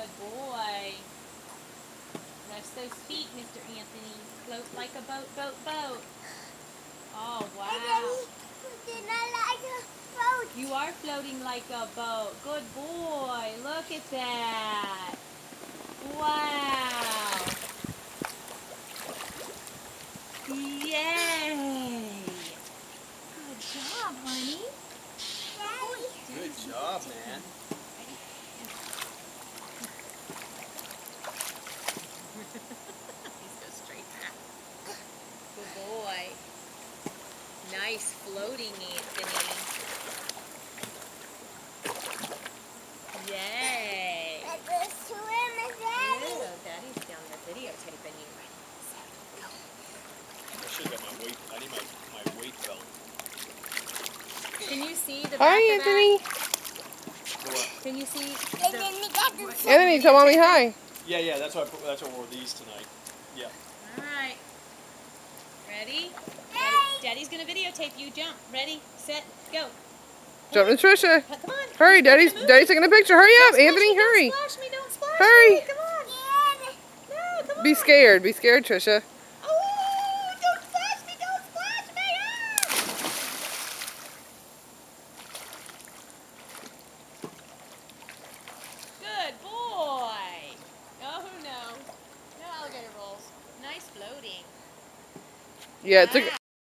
Good boy. Rest those feet, Mr. Anthony. Float like a boat, boat, boat. Oh, wow. You are floating like a boat. Good boy. Look at that. Wow. Yay. Good job, honey. Good job, man. He's go straight back. Good boy. Nice floating, Anthony. Yay. Ew, Daddy's down there videotaping you. Go. I should have got my weight. I need my weight belt. Can you see the back Hi, of Anthony. What? Can you see Anthony, tell mommy hi. Yeah. That's why I wore these tonight. Yeah. All right. Ready? Daddy's gonna videotape you. Jump. Ready, set, go. Jump to Trisha. Come on. Hurry, Daddy's taking a picture. Hurry up, Anthony, hurry. Don't splash me, don't splash Hurry. me. Come on. No, come on. Be scared, Trisha. Oh, don't splash me, don't splash me. Ah! Good boy. Oh, no. No alligator rolls. Nice floating. Yeah, it's a